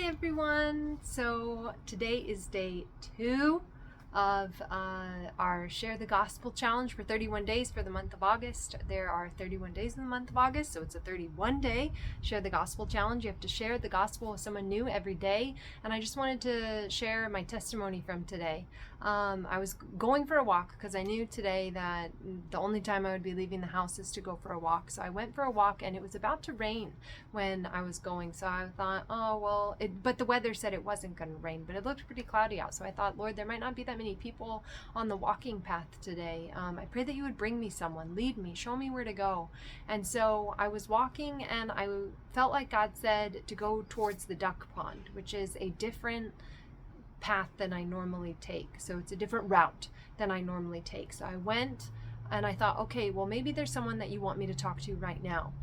Hi everyone! So today is day 2 of our Share the Gospel challenge for 31 days for the month of August. There are 31 days in the month of August, so it's a 31-day Share the Gospel challenge. You have to share the gospel with someone new every day, and I just wanted to share my testimony from today. I was going for a walk because I knew today that the only time I would be leaving the house is to go for a walk. So I went for a walk, and it was about to rain when I was going. So I thought, oh, well, but the weather said it wasn't going to rain, but it looked pretty cloudy out. So I thought, Lord, there might not be that many people on the walking path today. I pray that you would bring me someone, lead me, show me where to go. And so I was walking, and I felt like God said to go towards the duck pond, which is a different path than I normally take. So it's a different route than I normally take. So I went, and I thought, okay, well, maybe there's someone that you want me to talk to right now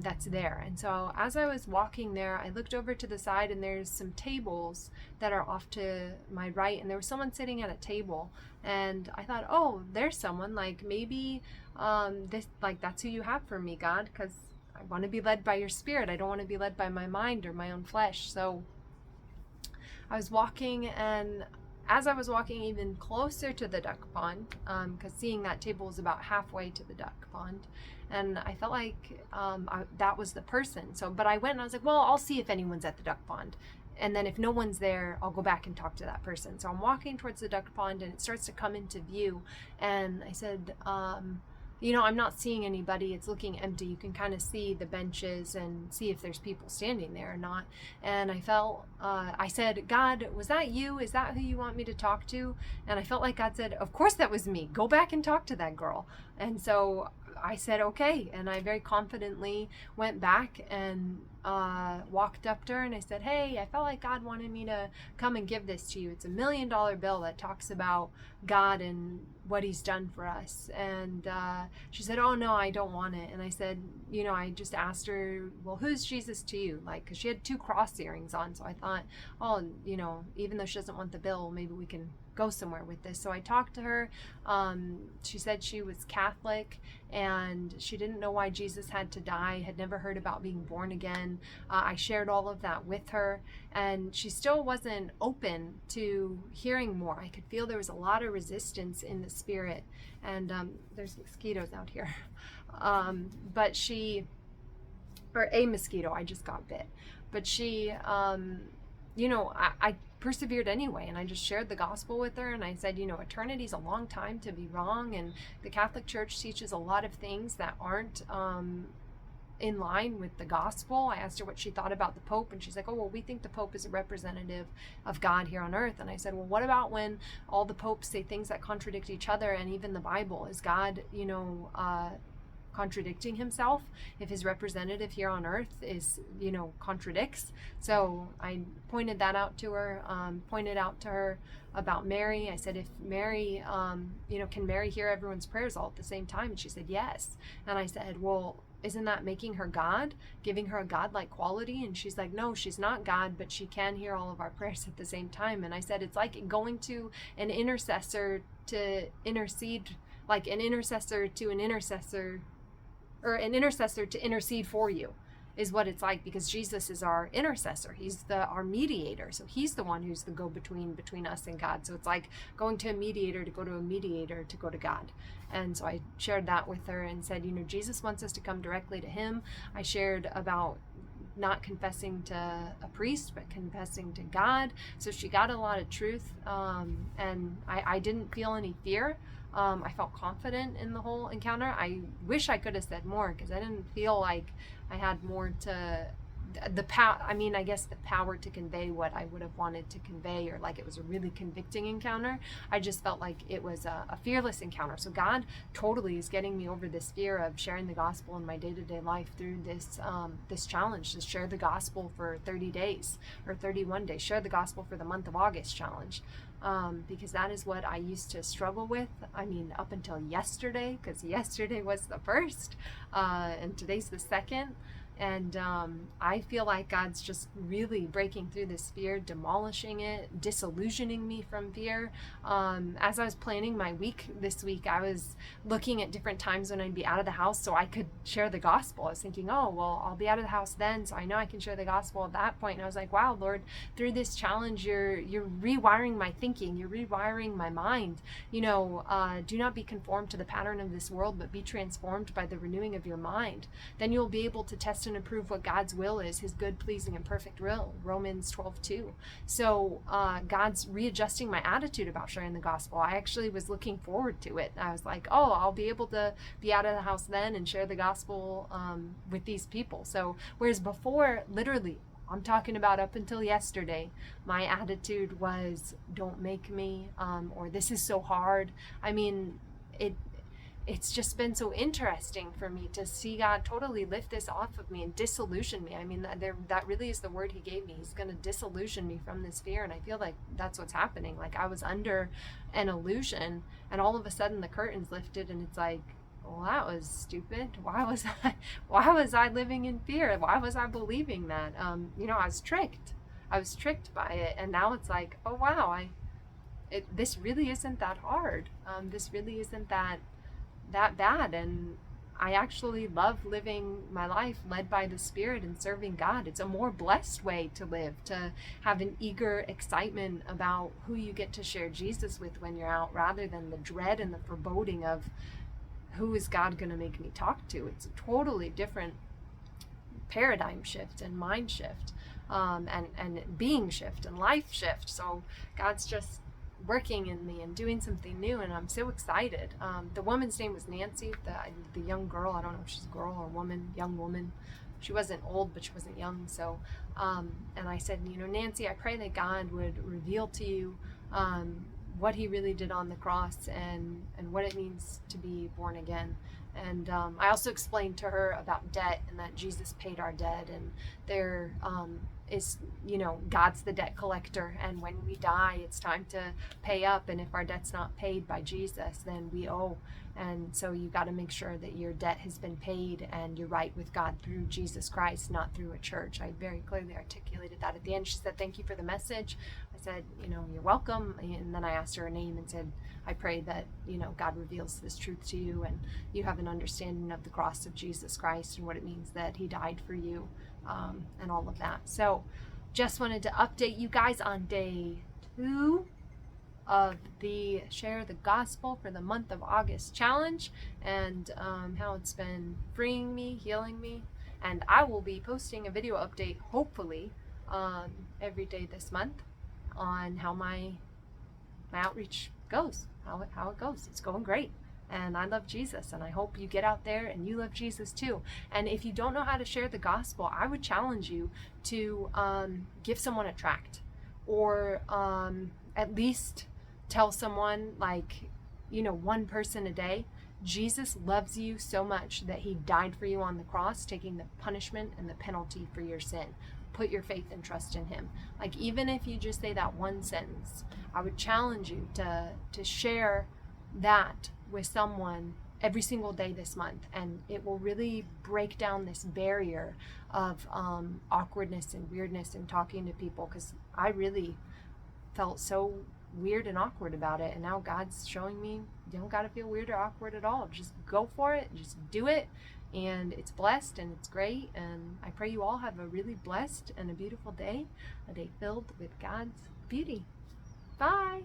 that's there. And so as I was walking there, I looked over to the side, and there's some tables that are off to my right, and there was someone sitting at a table, and I thought, oh, there's someone, like maybe that's who you have for me, God, because I want to be led by your Spirit. I don't want to be led by my mind or my own flesh. So I was walking, and as I was walking even closer to the duck pond, because seeing that table was about halfway to the duck pond, and I felt like that was the person. So, but I went and I was like, well, I'll see if anyone's at the duck pond. And then if no one's there, I'll go back and talk to that person. So I'm walking towards the duck pond, and it starts to come into view. And I said, I'm not seeing anybody. It's looking empty. You can kind of see the benches and see if there's people standing there or not. And I felt, I said, God, was that you? Is that who you want me to talk to? And I felt like God said, of course that was me. Go back and talk to that girl. And so I said, okay. And I very confidently went back and walked up to her, and I said, hey, I felt like God wanted me to come and give this to you. It's $1 million bill that talks about God and what he's done for us. And she said, oh no, I don't want it. And I said, I just asked her, well, who's Jesus to you? Like, because she had 2 cross earrings on. So I thought, oh, even though she doesn't want the bill, maybe we can go somewhere with this. So I talked to her. She said she was Catholic, and she didn't know why Jesus had to die, had never heard about being born again. I shared all of that with her, and she still wasn't open to hearing more. I could feel there was a lot of resistance in the spirit, and there's mosquitoes out here. But a mosquito, I just got bit. But she, I persevered anyway, and I just shared the gospel with her, and I said, eternity's a long time to be wrong, and the Catholic Church teaches a lot of things that aren't in line with the gospel. I asked her what she thought about the Pope, and she's like, oh, well, we think the Pope is a representative of God here on earth. And I said, well, what about when all the popes say things that contradict each other, and even the Bible? Is God, contradicting himself if his representative here on earth is contradicts? So I pointed that out to her, pointed out to her about Mary. I said, if Mary can Mary hear everyone's prayers all at the same time? And she said yes. And I said, well, isn't that making her God, giving her a God-like quality? And she's like, no, she's not God, but she can hear all of our prayers at the same time. And I said, it's like going to an intercessor to intercede, like an intercessor to an intercessor, or an intercessor to intercede for you, is what it's like, because Jesus is our intercessor. He's our mediator. So he's the one who's the go-between between us and God. So it's like going to a mediator to go to a mediator to go to God. And so I shared that with her and said, Jesus wants us to come directly to him. I shared about not confessing to a priest, but confessing to God. So she got a lot of truth, and I didn't feel any fear. I felt confident in the whole encounter. I wish I could have said more, because I didn't feel like I had more to the power to convey what I would have wanted to convey, or like it was a really convicting encounter. I just felt like it was a fearless encounter. So God totally is getting me over this fear of sharing the gospel in my day-to-day life through this challenge, to share the gospel for 30 days or 31 days, share the gospel for the month of August challenge. Because that is what I used to struggle with. Up until yesterday, because yesterday was the first, and today's the second. And I feel like God's just really breaking through this fear, demolishing it, disillusioning me from fear. As I was planning my week this week, I was looking at different times when I'd be out of the house so I could share the gospel. I was thinking, oh, well, I'll be out of the house then, so I know I can share the gospel at that point. And I was like, wow, Lord, through this challenge, you're rewiring my thinking. You're rewiring my mind. Do not be conformed to the pattern of this world, but be transformed by the renewing of your mind. Then you'll be able to test and approve what God's will is, his good, pleasing, and perfect will, Romans 12:2. So God's readjusting my attitude about sharing the gospel. I actually was looking forward to it. I was like, oh, I'll be able to be out of the house then and share the gospel with these people. So whereas before, literally, I'm talking about up until yesterday, my attitude was, don't make me, or this is so hard. I mean, it's just been so interesting for me to see God totally lift this off of me and disillusion me. I mean, that really is the word he gave me. He's going to disillusion me from this fear. And I feel like that's what's happening. Like I was under an illusion and all of a sudden the curtains lifted and it's like, well, that was stupid. Why was I living in fear? Why was I believing that? I was tricked. I was tricked by it. And now it's like, oh, wow, this really isn't that hard. This really isn't that bad, and I actually love living my life led by the Spirit and serving God. It's a more blessed way to live, to have an eager excitement about who you get to share Jesus with when you're out, rather than the dread and the foreboding of who is God going to make me talk to. It's a totally different paradigm shift and mind shift, and being shift and life shift. So God's just working in me and doing something new, and I'm so excited. The woman's name was Nancy, the young girl. I don't know if she's a girl or a woman, young woman. She wasn't old, but she wasn't young. So, and I said, Nancy, I pray that God would reveal to you what he really did on the cross and what it means to be born again. And I also explained to her about debt and that Jesus paid our debt, and there is, God's the debt collector, and when we die, it's time to pay up, and if our debt's not paid by Jesus, then we owe. And so you got to make sure that your debt has been paid and you're right with God through Jesus Christ, not through a church. I very clearly articulated that at the end. She said, thank you for the message. I said, you're welcome. And then I asked her name and said, I pray that, God reveals this truth to you and you have an understanding of the cross of Jesus Christ and what it means that he died for you, and all of that. So just wanted to update you guys on day 2 of the Share the Gospel for the month of August challenge, and how it's been freeing me, healing me. And I will be posting a video update, hopefully, every day this month on how my outreach goes, how it goes. It's going great. And I love Jesus, and I hope you get out there and you love Jesus too. And if you don't know how to share the gospel, I would challenge you to give someone a tract, or at least tell someone, one person a day, Jesus loves you so much that he died for you on the cross, taking the punishment and the penalty for your sin. Put your faith and trust in him. Even if you just say that one sentence, I would challenge you to share that with someone every single day this month, and it will really break down this barrier of awkwardness and weirdness in talking to people, because I really felt so weird and awkward about it, and now God's showing me you don't got to feel weird or awkward at all. Just go for it, just do it, and it's blessed and it's great. And I pray you all have a really blessed and a beautiful day, a day filled with God's beauty. Bye.